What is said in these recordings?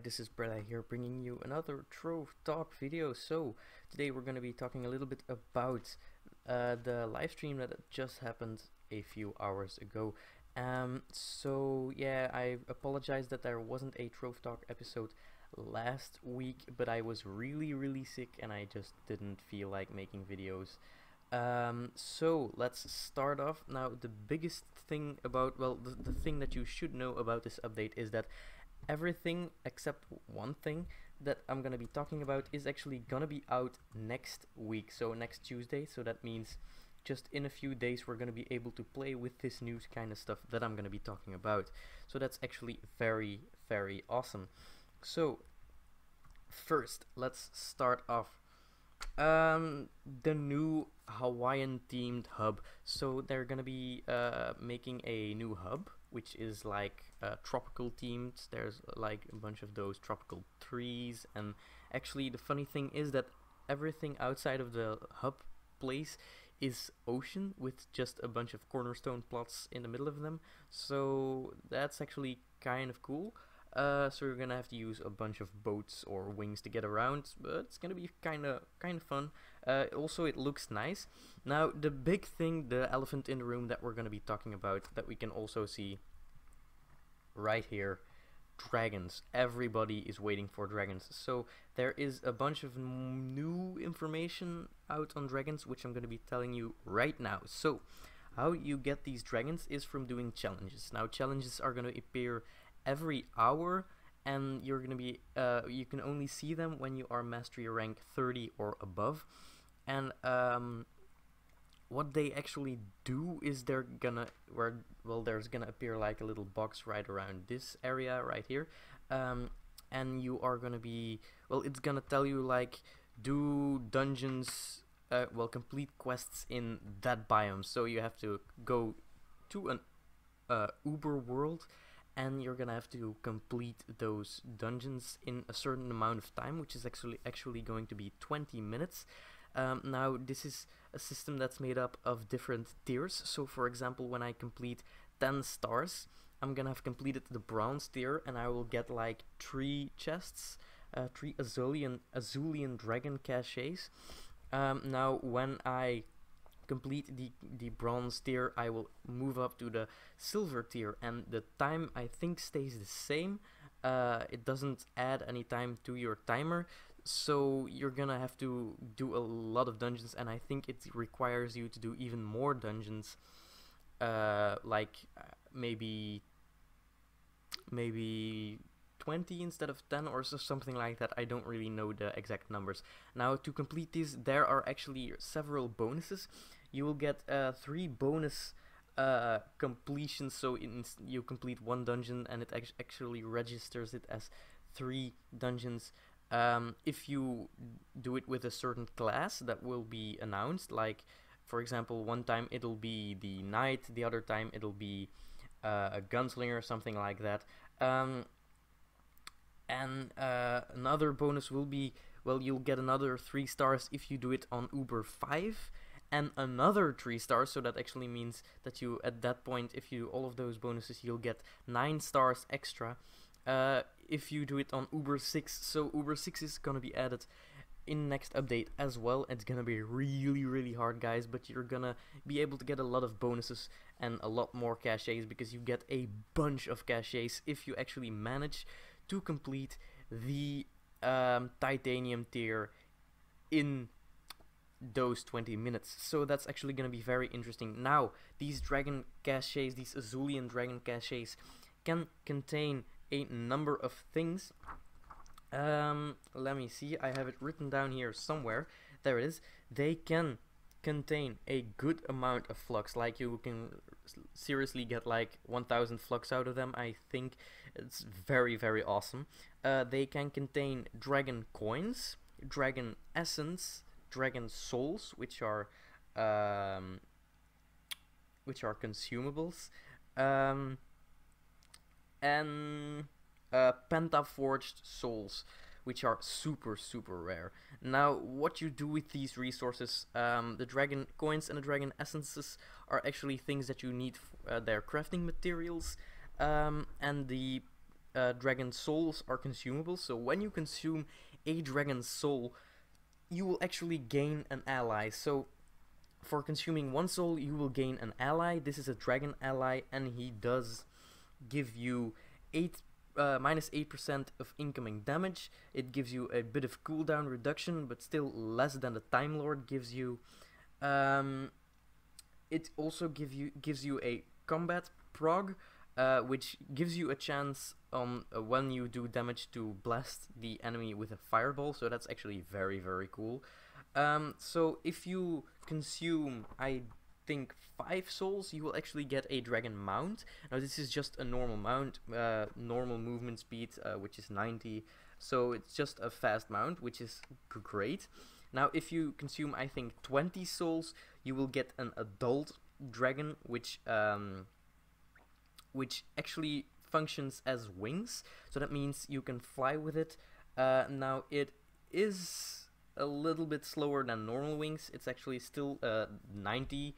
this is Brella here bringing you another Trove talk video. So today we're going to be talking a little bit about the live stream that just happened a few hours ago. So yeah, I apologize that there wasn't a Trove talk episode last week, but I was really sick and I just didn't feel like making videos. So let's start off. Now the biggest thing about, well, the thing that you should know about this update is that everything except one thing that I'm gonna be talking about is actually gonna be out next week, so next Tuesday. So that means just in a few days we're gonna be able to play with this new kind of stuff that I'm gonna be talking about. So that's actually very awesome. So first let's start off the new Hawaiian themed hub. So they're gonna be making a new hub which is like tropical themed. There's like a bunch of those tropical trees, and actually the funny thing is that everything outside of the hub place is ocean with just a bunch of cornerstone plots in the middle of them. So that's actually kind of cool. So you're gonna have to use a bunch of boats or wings to get around, but it's gonna be kind of fun. Also, it looks nice. Now, the big thing, the elephant in the room that we're gonna be talking about, that we can also see right here, dragons. Everybody is waiting for dragons. So there is a bunch of new information out on dragons, which I'm gonna be telling you right now. So how you get these dragons is from doing challenges. Now, challenges are gonna appear every hour, and you're gonna be you can only see them when you are mastery rank 30 or above. And what they actually do is there's gonna appear like a little box right around this area right here, and you are gonna be, well, it's gonna tell you like do dungeons, complete quests in that biome. So you have to go to an Uber world, and you're gonna have to complete those dungeons in a certain amount of time, which is actually going to be 20 minutes. Now this is a system that's made up of different tiers. So for example, when I complete 10 stars, I'm gonna have completed the bronze tier, and I will get like 3 chests, 3 Azulian dragon caches. Now when I complete the bronze tier, I will move up to the silver tier, and the time I think stays the same. It doesn't add any time to your timer, so you're gonna have to do a lot of dungeons, and I think it requires you to do even more dungeons, maybe 20 instead of 10 or something like that. I don't really know the exact numbers. Now, to complete these, there are actually several bonuses. You will get 3 bonus completions. So you complete 1 dungeon, and it actually registers it as 3 dungeons. If you do it with a certain class that will be announced, like for example, one time it'll be the knight, the other time it'll be a gunslinger, something like that. Another bonus will be, well, you'll get another 3 stars if you do it on Uber 5, and another 3 stars. So that actually means that you, at that point, if you do all of those bonuses, you'll get 9 stars extra if you do it on Uber 6. So Uber 6 is gonna be added in next update as well. It's gonna be really hard, guys, but you're gonna be able to get a lot of bonuses and a lot more caches, because you get a bunch of caches if you actually manage to complete the titanium tier in those 20 minutes. So that's actually gonna be very interesting. Now, these dragon caches, these Azulian dragon caches, can contain a number of things. Let me see, I have it written down here somewhere. There it is. They can contain a good amount of flux, like you can seriously get like 1000 flux out of them. I think it's very awesome. They can contain dragon coins, dragon essence, dragon souls, which are consumables, and pentaforged souls, which are super rare. Now, what you do with these resources, the dragon coins and the dragon essences are actually things that you need. They're crafting materials, and the dragon souls are consumable. So when you consume a dragon soul, you will actually gain an ally. So for consuming one soul, you will gain an ally. This is a dragon ally, and he does give you minus 8% of incoming damage. It gives you a bit of cooldown reduction, but still less than the Time Lord gives you. It also gives you a combat prog, which gives you a chance on when you do damage to blast the enemy with a fireball. So that's actually very, very cool. So if you consume, I think, 5 souls, you will actually get a dragon mount. Now this is just a normal mount, normal movement speed, which is 90. So it's just a fast mount, which is great. Now if you consume, I think, 20 souls, you will get an adult dragon, which actually functions as wings. So that means you can fly with it. Now it is a little bit slower than normal wings. It's actually still 90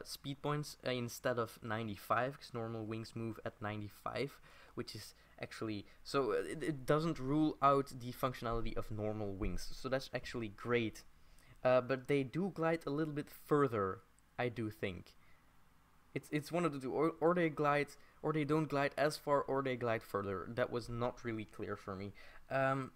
speed points instead of 95, because normal wings move at 95, which is actually, so it doesn't rule out the functionality of normal wings, so that's actually great. But they do glide a little bit further, I do think. It's one of the two, or they glide, or they don't glide as far, or they glide further. That was not really clear for me.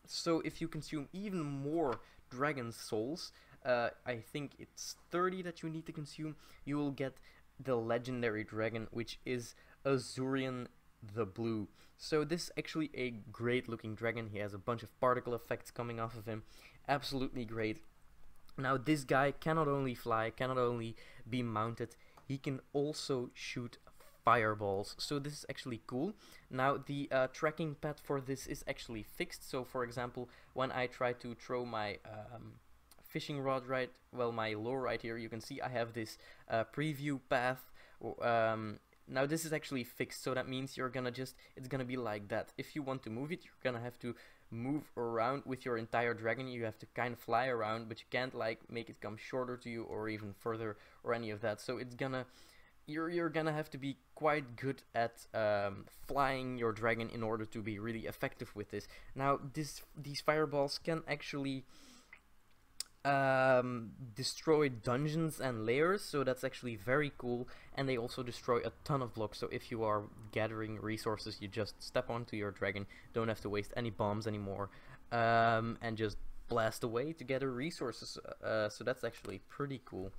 So if you consume even more dragon souls, I think it's 30 that you need to consume, you will get the legendary dragon, which is Azurian the Blue. So this is actually a great looking dragon. He has a bunch of particle effects coming off of him. Absolutely great. Now this guy cannot only fly, cannot only be mounted, he can also shoot fireballs. So this is actually cool. Now the tracking pad for this is actually fixed. So for example, when I try to throw my fishing rod my lure right here, you can see I have this preview path. Now this is actually fixed, so that means it's gonna be like that. If you want to move it, you're gonna have to move around with your entire dragon. You have to kind of fly around, but you can't like make it come shorter to you or even further or any of that. So it's gonna, you're gonna have to be quite good at flying your dragon in order to be really effective with this. Now these fireballs can actually destroy dungeons and layers, so that's actually very cool, and they also destroy a ton of blocks. So if you are gathering resources, you just step onto your dragon, don't have to waste any bombs anymore, and just blast away to gather resources. So that's actually pretty cool.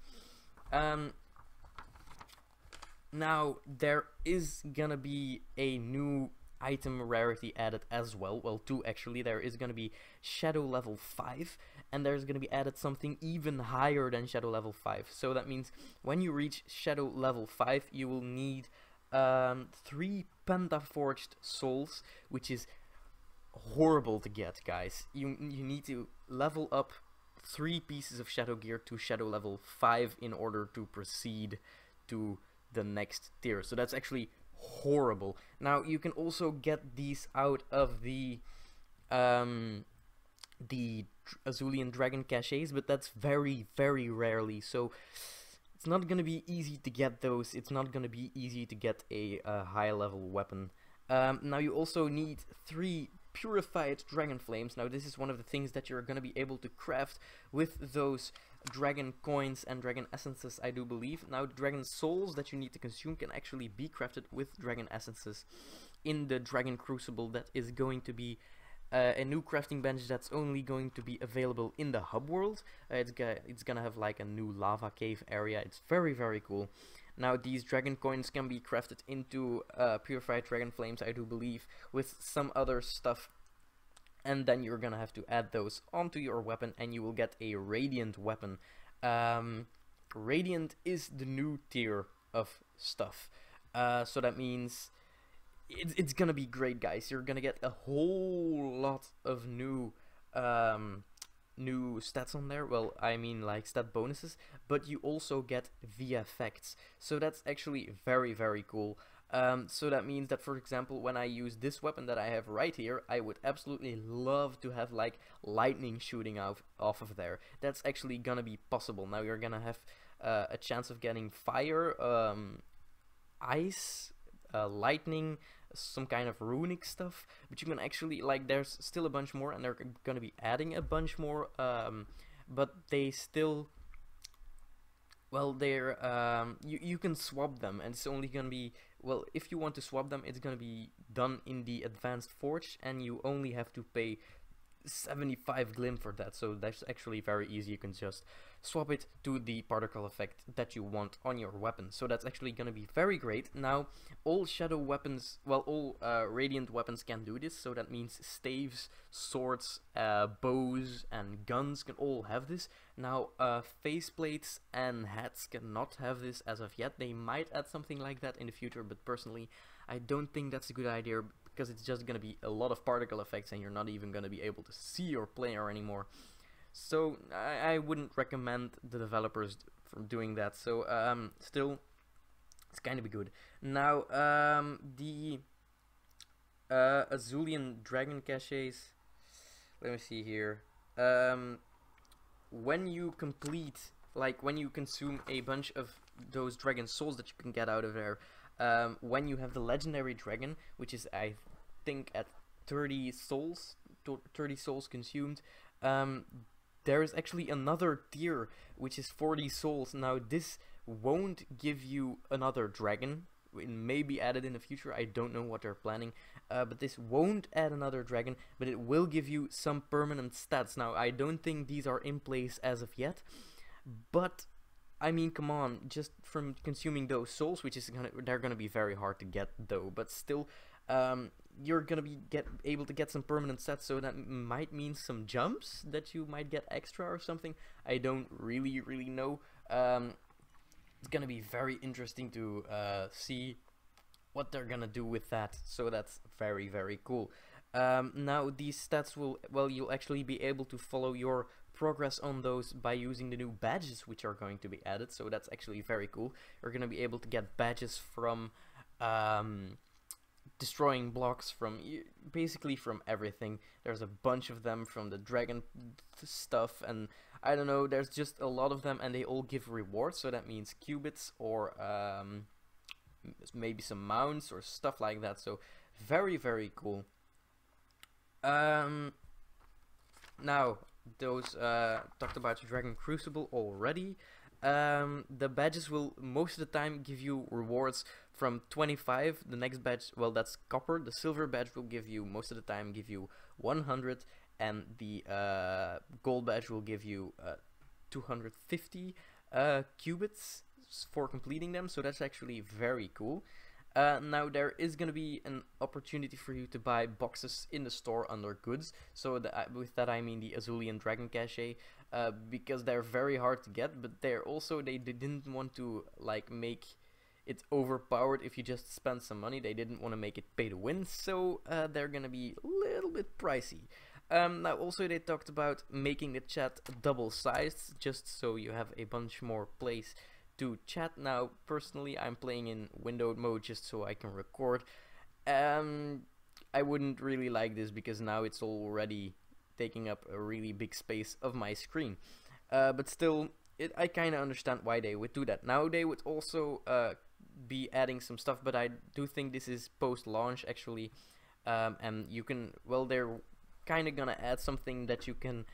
Now there is gonna be a new item rarity added as well. Well, 2 actually. There is gonna be Shadow level 5, and there's gonna be added something even higher than Shadow level 5. So that means when you reach Shadow level 5, you will need 3 Pentaforged souls, which is horrible to get, guys. You need to level up 3 pieces of Shadow gear to Shadow level 5 in order to proceed to the next tier. So that's actually horrible. Now you can also get these out of the Azulian Dragon caches, but that's very, very rarely. So it's not gonna be easy to get those. It's not gonna be easy to get a high level weapon. Now you also need 3 purified dragon flames. Now this is one of the things that you're gonna be able to craft with those dragon coins and dragon essences, I do believe. Now the dragon souls that you need to consume can actually be crafted with dragon essences in the dragon crucible. That is going to be a new crafting bench that's only going to be available in the hub world. It's gonna have like a new lava cave area. It's very, very cool. Now these dragon coins can be crafted into purified dragon flames, I do believe, with some other stuff, and then you're gonna have to add those onto your weapon, and you will get a radiant weapon. Radiant is the new tier of stuff, so that means it's gonna be great, guys. You're gonna get a whole lot of new stats on there. Well, I mean like stat bonuses, but you also get VFX, so that's actually very, very cool. So that means that, for example, when I use this weapon that I have right here, I would absolutely love to have like lightning shooting off of there. That's actually gonna be possible. Now you're gonna have a chance of getting fire, ice, lightning, some kind of runic stuff, but you can actually, like, there's still a bunch more, and they're gonna be adding a bunch more, but they still, well, they're you can swap them, and it's only gonna be, well, if you want to swap them, it's gonna be done in the advanced forge, and you only have to pay 75 glim for that, so that's actually very easy. You can just swap it to the particle effect that you want on your weapon, so that's actually gonna be very great. Now, all shadow weapons, well, all radiant weapons can do this, so that means staves, swords, bows, and guns can all have this. Now, faceplates and hats cannot have this as of yet. They might add something like that in the future, but personally, I don't think that's a good idea, because it's just gonna be a lot of particle effects, and you're not even gonna be able to see your player anymore. So I wouldn't recommend the developers from doing that. So still, it's kind of good. Now the Azulian dragon caches. Let me see here. When you complete, like when you consume a bunch of those dragon souls that you can get out of there, when you have the legendary dragon, which is, I think, at 30 souls, 30 souls consumed, there is actually another tier which is 40 souls. Now, this won't give you another dragon. It may be added in the future. I don't know what they're planning, but this won't add another dragon, but it will give you some permanent stats. Now, I don't think these are in place as of yet, but I mean, come on, just from consuming those souls, which is they're gonna be very hard to get though, but still, you're gonna be able to get some permanent sets, so that might mean some jumps that you might get extra or something. I don't really know. It's gonna be very interesting to see what they're gonna do with that, so that's very cool. Now these stats will, well, you'll actually be able to follow your progress on those by using the new badges which are going to be added, so that's actually very cool. You're gonna be able to get badges from destroying blocks, from basically from everything. There's a bunch of them from the dragon stuff, and I don't know, there's just a lot of them, and they all give rewards, so that means qubits or maybe some mounts or stuff like that, so very cool. Now, those talked about Dragon Crucible already. The badges will most of the time give you rewards from 25. The next badge, well, that's copper. The silver badge will give you, most of the time, give you 100, and the gold badge will give you 250 qubits for completing them, so that's actually very cool. Now there is going to be an opportunity for you to buy boxes in the store under goods, so with that I mean the Azulian Dragon Cache, because they're very hard to get, but they're also, they didn't want to like make it overpowered if you just spend some money. They didn't want to make it pay to win, so they're going to be a little bit pricey. Now also they talked about making the chat double-sized, just so you have a bunch more place to chat. Now personally I'm playing in windowed mode just so I can record. I wouldn't really like this because now it's already taking up a really big space of my screen, but still I kind of understand why they would do that. Now they would also be adding some stuff, but I do think this is post launch actually, and you can, well, they're kind of gonna add something that you can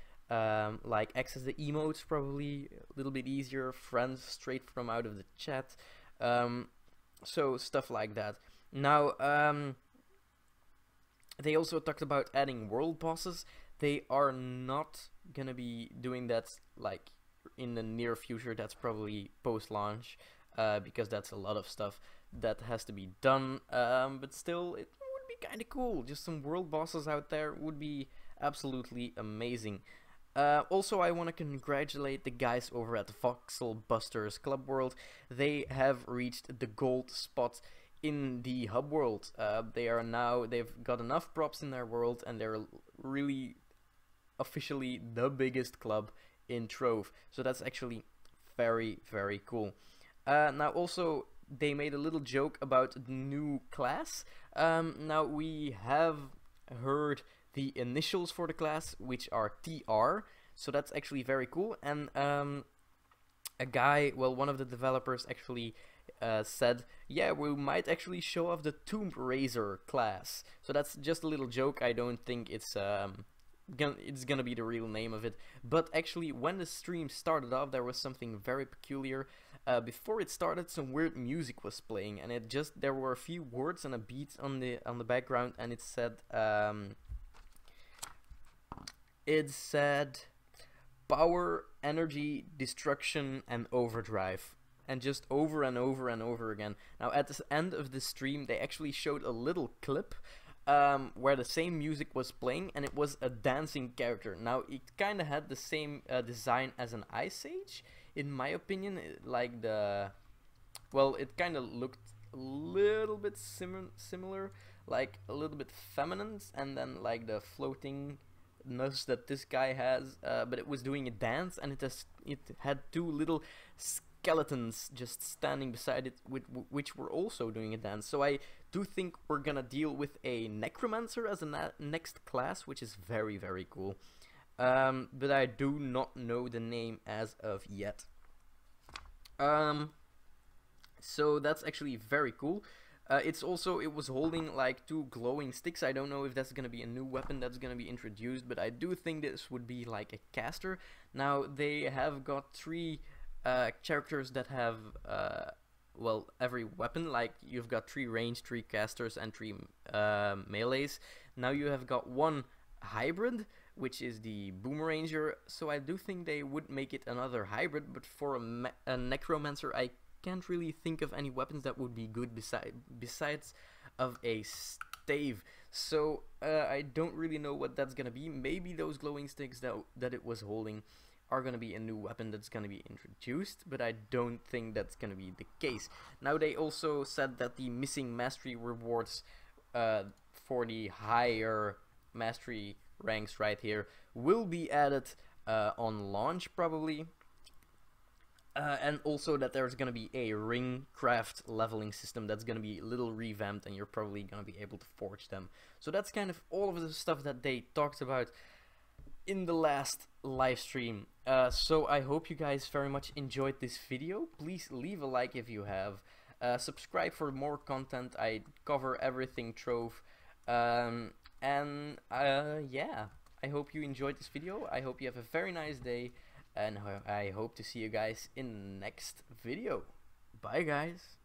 like access the emotes probably a little bit easier, friends straight from out of the chat, so stuff like that. Now they also talked about adding world bosses. They are not gonna be doing that like in the near future. That's probably post launch, because that's a lot of stuff that has to be done, but still it would be kind of cool. Just some world bosses out there would be absolutely amazing. Also, I want to congratulate the guys over at Voxel Busters Club World. They have reached the gold spot in the hub world. They've got enough props in their world, and they're really officially the biggest club in Trove. So that's actually very cool. Now also they made a little joke about the new class. Now we have heard the initials for the class, which are TR, so that's actually very cool. And a guy, well, one of the developers actually said, yeah, we might actually show off the Tomb Raiser class. So that's just a little joke. I don't think it's gonna be the real name of it. But actually, when the stream started off, there was something very peculiar. Before it started, some weird music was playing, and there were a few words and a beat on the background, and it said power, energy, destruction, and overdrive, and just over and over and over again. Now at the end of the stream, they actually showed a little clip where the same music was playing, and it was a dancing character. Now it kind of had the same design as an Ice Age, in my opinion. Like well, it kind of looked a little bit similar, like a little bit feminine, and then like the floating nose that this guy has, but it was doing a dance, and it had two little skeletons just standing beside it, which were also doing a dance. So I do think we're gonna deal with a necromancer as a next class, which is very, very cool. But I do not know the name as of yet. So that's actually very cool. It was holding like two glowing sticks. I don't know if that's gonna be a new weapon that's gonna be introduced, but I do think this would be like a caster. Now they have got three characters that have well, every weapon. Like you've got 3 range, 3 casters, and 3 melees. Now you have got one hybrid, which is the Boomeranger. So I do think they would make it another hybrid, but for a necromancer, I can't really think of any weapons that would be good besides of a stave. So I don't really know what that's gonna be. Maybe those glowing sticks that it was holding are gonna be a new weapon that's gonna be introduced, but I don't think that's gonna be the case. Now they also said that the missing mastery rewards for the higher mastery ranks right here will be added on launch probably. And also that there's gonna be a ring craft leveling system that's gonna be a little revamped, and you're probably gonna be able to forge them. So that's kind of all of the stuff that they talked about in the last live stream. So I hope you guys very much enjoyed this video. Please leave a like if you have. Subscribe for more content. I cover everything Trove. Yeah, I hope you enjoyed this video. I hope you have a very nice day, and I hope to see you guys in the next video. Bye guys.